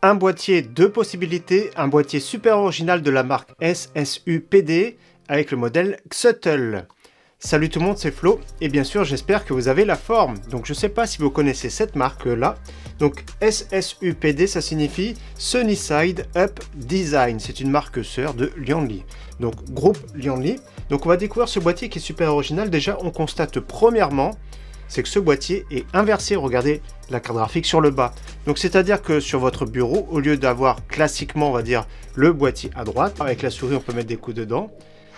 Un boîtier, deux possibilités, un boîtier super original de la marque SSUPD avec le modèle Xuttle. Salut tout le monde, c'est Flo, et bien sûr j'espère que vous avez la forme. Donc je ne sais pas si vous connaissez cette marque-là. Donc SSUPD, ça signifie Sunnyside Up Design. C'est une marque sœur de Lianli. Donc groupe Lianli. Donc on va découvrir ce boîtier qui est super original. Déjà on constate premièrement, c'est que ce boîtier est inversé. Regardez la carte graphique sur le bas. Donc c'est-à-dire que sur votre bureau, au lieu d'avoir classiquement, on va dire, le boîtier à droite, avec la souris on peut mettre des coups dedans.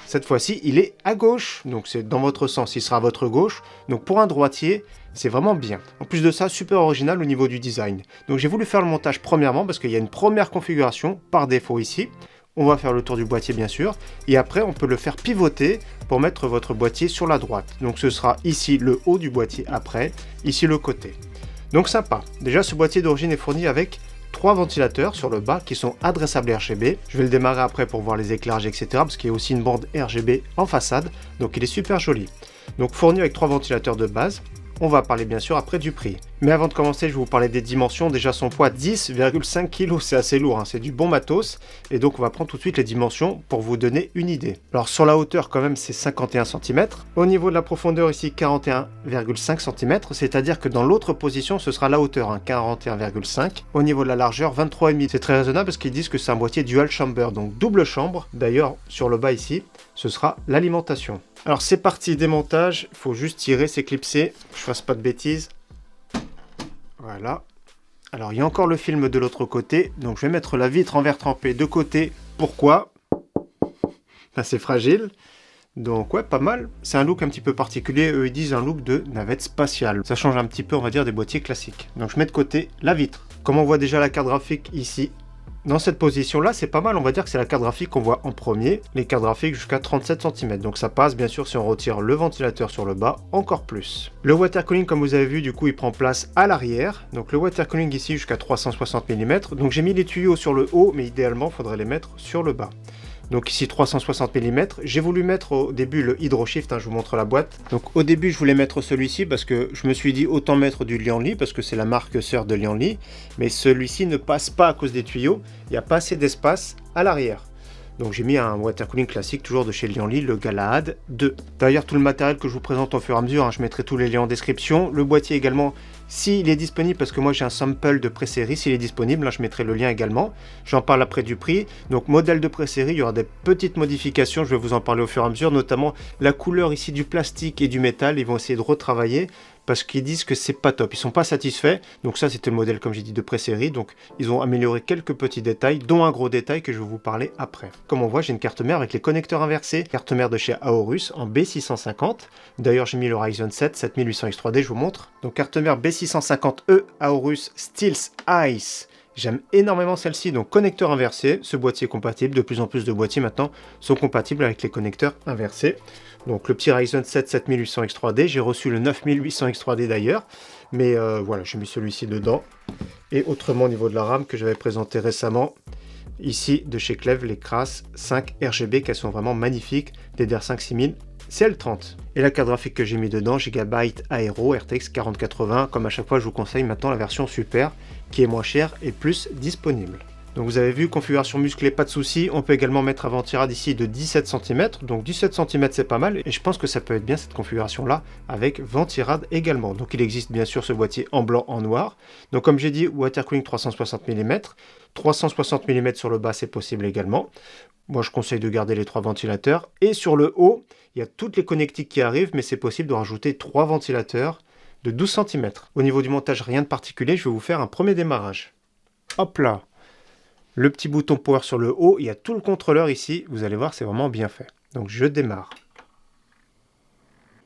Cette fois-ci, il est à gauche, donc c'est dans votre sens, il sera à votre gauche. Donc pour un droitier, c'est vraiment bien. En plus de ça, super original au niveau du design. Donc j'ai voulu faire le montage premièrement parce qu'il y a une première configuration par défaut ici. On va faire le tour du boîtier bien sûr. Et après, on peut le faire pivoter pour mettre votre boîtier sur la droite. Donc ce sera ici le haut du boîtier après, ici le côté. Donc sympa. Déjà, ce boîtier d'origine est fourni avec 3 ventilateurs sur le bas qui sont adressables RGB. Je vais le démarrer après pour voir les éclairages, etc. Parce qu'il y a aussi une bande RGB en façade. Donc il est super joli. Donc fourni avec 3 ventilateurs de base. On va parler bien sûr après du prix. Mais avant de commencer, je vais vous parler des dimensions. Déjà son poids 10,5 kg, c'est assez lourd, hein. C'est du bon matos. Et donc on va prendre tout de suite les dimensions pour vous donner une idée. Alors sur la hauteur quand même c'est 51 cm. Au niveau de la profondeur ici 41,5 cm. C'est-à-dire que dans l'autre position ce sera la hauteur, hein, 41,5. Au niveau de la largeur 23,5. C'est très raisonnable parce qu'ils disent que c'est un boîtier dual chamber, donc double chambre. D'ailleurs sur le bas ici, ce sera l'alimentation. Alors c'est parti, démontage, il faut juste tirer, s'éclipser, que je fasse pas de bêtises. Voilà. Alors il y a encore le film de l'autre côté, donc je vais mettre la vitre en verre trempé de côté. Pourquoi? C'est fragile. Donc ouais, pas mal. C'est un look un petit peu particulier, eux ils disent un look de navette spatiale. Ça change un petit peu, on va dire, des boîtiers classiques. Donc je mets de côté la vitre. Comme on voit déjà la carte graphique ici, dans cette position-là, c'est pas mal, on va dire que c'est la carte graphique qu'on voit en premier, les cartes graphiques jusqu'à 37 cm. Donc ça passe, bien sûr, si on retire le ventilateur sur le bas, encore plus. Le water cooling, comme vous avez vu, du coup, il prend place à l'arrière. Donc le water cooling ici jusqu'à 360 mm. Donc j'ai mis les tuyaux sur le haut, mais idéalement, il faudrait les mettre sur le bas. Donc ici 360 mm, j'ai voulu mettre au début le HydroShift, hein, je vous montre la boîte. Donc au début je voulais mettre celui-ci parce que je me suis dit autant mettre du Lianli parce que c'est la marque sœur de Lianli. Mais celui-ci ne passe pas à cause des tuyaux, il n'y a pas assez d'espace à l'arrière. Donc j'ai mis un water cooling classique toujours de chez Lianli, le Galahad 2. D'ailleurs tout le matériel que je vous présente au fur et à mesure, hein, je mettrai tous les liens en description. Le boîtier également, s'il est disponible, parce que moi j'ai un sample de pré-série, s'il est disponible, là je mettrai le lien également. J'en parle après du prix. Donc modèle de pré-série, il y aura des petites modifications, je vais vous en parler au fur et à mesure, notamment la couleur ici du plastique et du métal, ils vont essayer de retravailler. Parce qu'ils disent que c'est pas top, ils sont pas satisfaits. Donc ça c'était le modèle comme j'ai dit de pré-série, donc ils ont amélioré quelques petits détails, dont un gros détail que je vais vous parler après. Comme on voit, j'ai une carte mère avec les connecteurs inversés, carte mère de chez Aorus en B650. D'ailleurs j'ai mis le Ryzen 7 7800X3D, je vous montre. Donc carte mère B650E Aorus Steels Ice. J'aime énormément celle-ci, donc connecteur inversé, ce boîtier est compatible, de plus en plus de boîtiers maintenant sont compatibles avec les connecteurs inversés. Donc le petit Ryzen 7 7800X3D, j'ai reçu le 9800X3D d'ailleurs, mais voilà, j'ai mis celui-ci dedans. Et autrement au niveau de la RAM que j'avais présenté récemment, ici de chez Cleve, les Kras 5 RGB, qu'elles sont vraiment magnifiques, DDR5 6000. CL30. Et la carte graphique que j'ai mis dedans, Gigabyte Aero RTX 4080. Comme à chaque fois, je vous conseille maintenant la version Super, qui est moins chère et plus disponible. Donc vous avez vu, configuration musclée, pas de souci. On peut également mettre un ventirad ici de 17 cm. Donc 17 cm c'est pas mal. Et je pense que ça peut être bien cette configuration-là avec ventirad également. Donc il existe bien sûr ce boîtier en blanc, en noir. Donc comme j'ai dit, water cooling 360 mm. 360 mm sur le bas, c'est possible également. Moi, je conseille de garder les 3 ventilateurs. Et sur le haut, il y a toutes les connectiques qui arrivent, mais c'est possible de rajouter 3 ventilateurs de 12 cm. Au niveau du montage, rien de particulier. Je vais vous faire un premier démarrage. Hop là. Le petit bouton power sur le haut. Il y a tout le contrôleur ici. Vous allez voir, c'est vraiment bien fait. Donc, je démarre.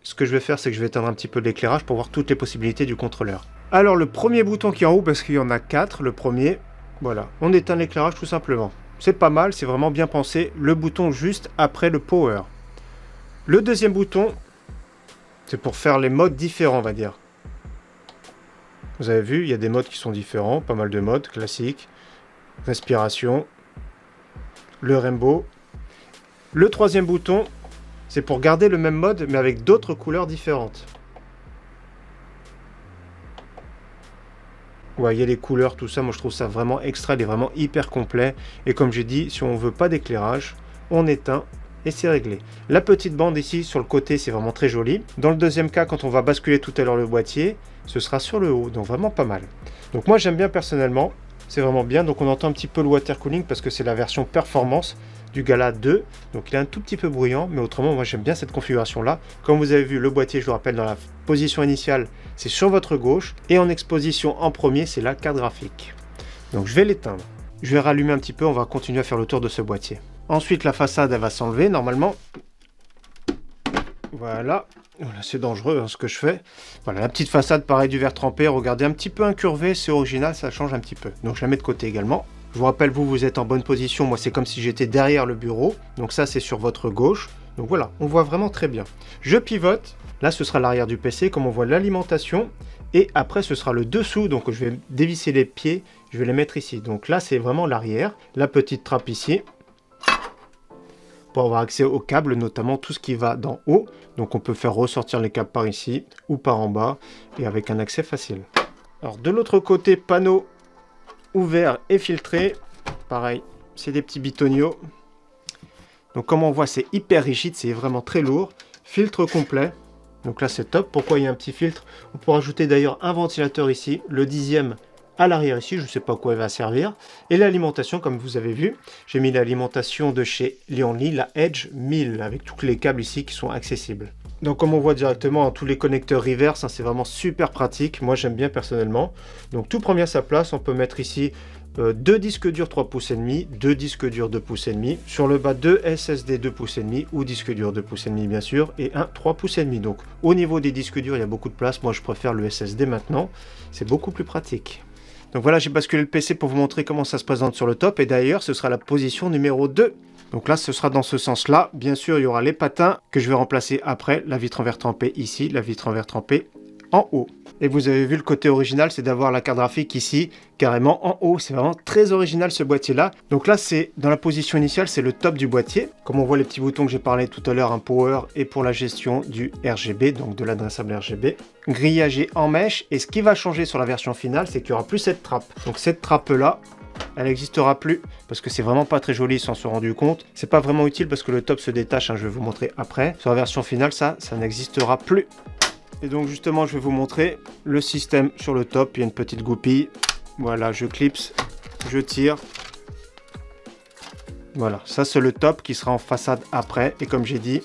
Ce que je vais faire, c'est que je vais éteindre un petit peu l'éclairage pour voir toutes les possibilités du contrôleur. Alors, le premier bouton qui est en haut, parce qu'il y en a 4, le premier, voilà. On éteint l'éclairage tout simplement. C'est pas mal, c'est vraiment bien pensé. Le bouton juste après le power. Le deuxième bouton, c'est pour faire les modes différents, on va dire. Vous avez vu, il y a des modes qui sont différents, pas mal de modes, classiques, respiration, le rainbow. Le troisième bouton, c'est pour garder le même mode, mais avec d'autres couleurs différentes. Vous voyez les couleurs, tout ça, moi je trouve ça vraiment extra, il est vraiment hyper complet. Et comme j'ai dit, si on veut pas d'éclairage, on éteint et c'est réglé. La petite bande ici sur le côté, c'est vraiment très joli. Dans le deuxième cas, quand on va basculer tout à l'heure le boîtier, ce sera sur le haut, donc vraiment pas mal. Donc moi j'aime bien personnellement, c'est vraiment bien. Donc on entend un petit peu le water cooling parce que c'est la version performance du Gala 2, donc il est un tout petit peu bruyant, mais autrement moi j'aime bien cette configuration là. Comme vous avez vu, le boîtier, je vous rappelle, dans la position initiale c'est sur votre gauche, et en exposition en premier c'est la carte graphique. Donc je vais l'éteindre, je vais rallumer un petit peu, on va continuer à faire le tour de ce boîtier. Ensuite la façade elle va s'enlever normalement, voilà. Voilà, c'est dangereux hein, ce que je fais. Voilà, la petite façade pareil du verre trempé, regardez, un petit peu incurvé, c'est original, ça change un petit peu. Donc je la mets de côté également. Je vous rappelle, vous êtes en bonne position, moi c'est comme si j'étais derrière le bureau, donc ça c'est sur votre gauche. Donc voilà, on voit vraiment très bien. Je pivote, là ce sera l'arrière du PC, comme on voit l'alimentation, et après ce sera le dessous, donc je vais dévisser les pieds, je vais les mettre ici. Donc là c'est vraiment l'arrière, la petite trappe ici, pour avoir accès aux câbles, notamment tout ce qui va d'en haut. Donc on peut faire ressortir les câbles par ici ou par en bas, et avec un accès facile. Alors de l'autre côté, panneau ouvert et filtré, pareil, c'est des petits bitonio. Donc comme on voit, c'est hyper rigide, c'est vraiment très lourd. Filtre complet, donc là c'est top. Pourquoi il y a un petit filtre? On peut rajouter d'ailleurs un ventilateur ici, le 10e à l'arrière ici, je ne sais pas à quoi il va servir. Et l'alimentation, comme vous avez vu, j'ai mis l'alimentation de chez Lianli, la Edge 1000, avec tous les câbles ici qui sont accessibles. Donc comme on voit directement, tous les connecteurs reverse, hein, c'est vraiment super pratique. Moi j'aime bien personnellement. Donc tout prend bien sa place. On peut mettre ici deux disques durs 3 pouces et demi, deux disques durs 2 pouces et demi. Sur le bas, deux SSD 2 pouces et demi ou disques durs 2 pouces et demi bien sûr, et un 3 pouces et demi. Donc au niveau des disques durs, il y a beaucoup de place. Moi je préfère le SSD maintenant. C'est beaucoup plus pratique. Donc voilà, j'ai basculé le PC pour vous montrer comment ça se présente sur le top. Et d'ailleurs, ce sera la position numéro 2. Donc là, ce sera dans ce sens-là. Bien sûr, il y aura les patins que je vais remplacer après. La vitre en verre trempé ici, la vitre en verre trempé en haut. Et vous avez vu, le côté original, c'est d'avoir la carte graphique ici, carrément en haut. C'est vraiment très original ce boîtier-là. Donc là, c'est dans la position initiale, c'est le top du boîtier. Comme on voit les petits boutons que j'ai parlé tout à l'heure, un power et pour la gestion du RGB, donc de l'adressable RGB. Grillagé en mèche. Et ce qui va changer sur la version finale, c'est qu'il n'y aura plus cette trappe. Donc cette trappe-là, elle n'existera plus parce que c'est vraiment pas très joli, ils s'en sont rendus compte. C'est pas vraiment utile parce que le top se détache, hein, je vais vous montrer après. Sur la version finale, ça n'existera plus. Et donc justement, je vais vous montrer le système sur le top. Il y a une petite goupille. Voilà, je clipse, je tire. Voilà, ça c'est le top qui sera en façade après. Et comme j'ai dit,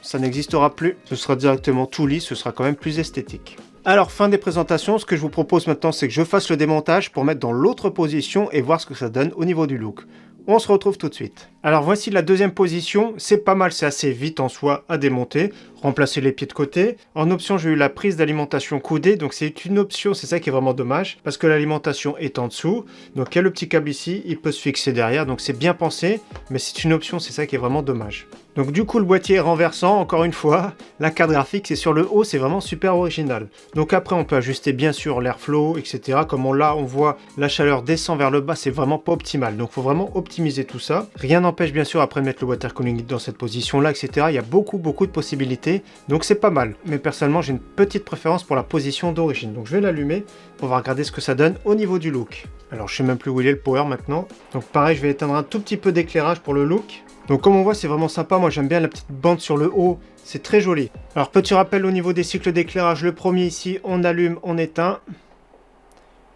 ça n'existera plus. Ce sera directement tout lisse, ce sera quand même plus esthétique. Alors, fin des présentations, ce que je vous propose maintenant, c'est que je fasse le démontage pour mettre dans l'autre position et voir ce que ça donne au niveau du look. On se retrouve tout de suite. Alors voici la deuxième position, c'est pas mal, c'est assez vite en soi à démonter. Remplacer les pieds de côté. En option, j'ai eu la prise d'alimentation coudée, donc c'est une option, c'est ça qui est vraiment dommage, parce que l'alimentation est en dessous. Donc il y a le petit câble ici, il peut se fixer derrière, donc c'est bien pensé, mais c'est une option, c'est ça qui est vraiment dommage. Donc du coup le boîtier est renversant, encore une fois, la carte graphique c'est sur le haut, c'est vraiment super original. Donc après on peut ajuster bien sûr l'airflow, etc. Comme on voit la chaleur descend vers le bas, c'est vraiment pas optimal. Donc il faut vraiment optimiser tout ça. Rien n'empêche bien sûr après de mettre le water cooling dans cette position là, etc. Il y a beaucoup de possibilités, donc c'est pas mal. Mais personnellement j'ai une petite préférence pour la position d'origine. Donc je vais l'allumer, on va regarder ce que ça donne au niveau du look. Alors je sais même plus où il est le power maintenant. Donc pareil, je vais éteindre un tout petit peu d'éclairage pour le look. Donc comme on voit, c'est vraiment sympa, moi j'aime bien la petite bande sur le haut, c'est très joli. Alors petit rappel au niveau des cycles d'éclairage, le premier ici, on allume, on éteint.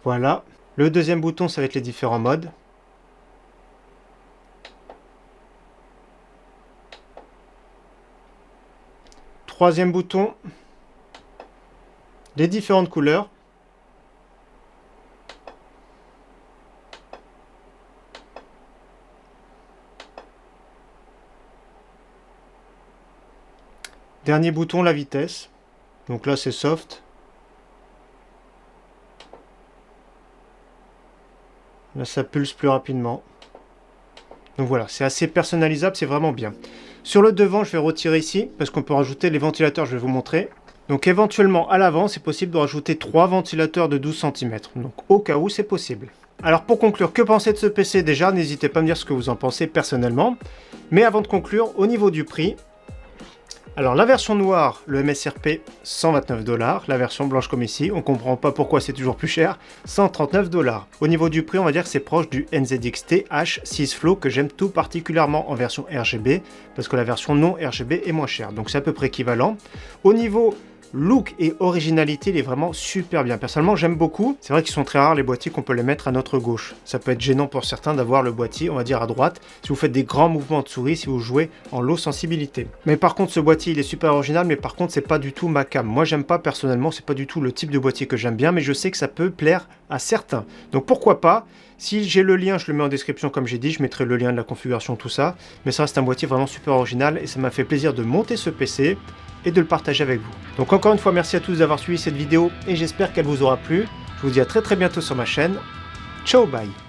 Voilà. Le deuxième bouton, ça va être les différents modes. Troisième bouton, les différentes couleurs. Dernier bouton, la vitesse. Donc là, c'est soft. Là, ça pulse plus rapidement. Donc voilà, c'est assez personnalisable, c'est vraiment bien. Sur le devant, je vais retirer ici, parce qu'on peut rajouter les ventilateurs, je vais vous montrer. Donc éventuellement, à l'avant, c'est possible de rajouter 3 ventilateurs de 12 cm. Donc au cas où, c'est possible. Alors pour conclure, que pensez de ce PC déjà? N'hésitez pas à me dire ce que vous en pensez personnellement. Mais avant de conclure, au niveau du prix, Alors la version noire, le MSRP, 129 $. La version blanche comme ici, on comprend pas pourquoi c'est toujours plus cher, 139 $. Au niveau du prix, on va dire que c'est proche du NZXT H6 Flow que j'aime tout particulièrement en version RGB, parce que la version non RGB est moins chère, donc c'est à peu près équivalent. Au niveau look et originalité, il est vraiment super bien. Personnellement, j'aime beaucoup. C'est vrai qu'ils sont très rares les boîtiers qu'on peut les mettre à notre gauche. Ça peut être gênant pour certains d'avoir le boîtier, on va dire à droite, si vous faites des grands mouvements de souris, si vous jouez en low sensibilité. Mais par contre, ce boîtier, il est super original, mais par contre, c'est pas du tout ma cam. Moi, j'aime pas personnellement, c'est pas du tout le type de boîtier que j'aime bien, mais je sais que ça peut plaire à certains. Donc pourquoi pas? Si j'ai le lien, je le mets en description comme j'ai dit, je mettrai le lien de la configuration, tout ça. Mais ça reste un boîtier vraiment super original et ça m'a fait plaisir de monter ce PC et de le partager avec vous. Donc encore une fois, merci à tous d'avoir suivi cette vidéo et j'espère qu'elle vous aura plu. Je vous dis à très bientôt sur ma chaîne. Ciao, bye!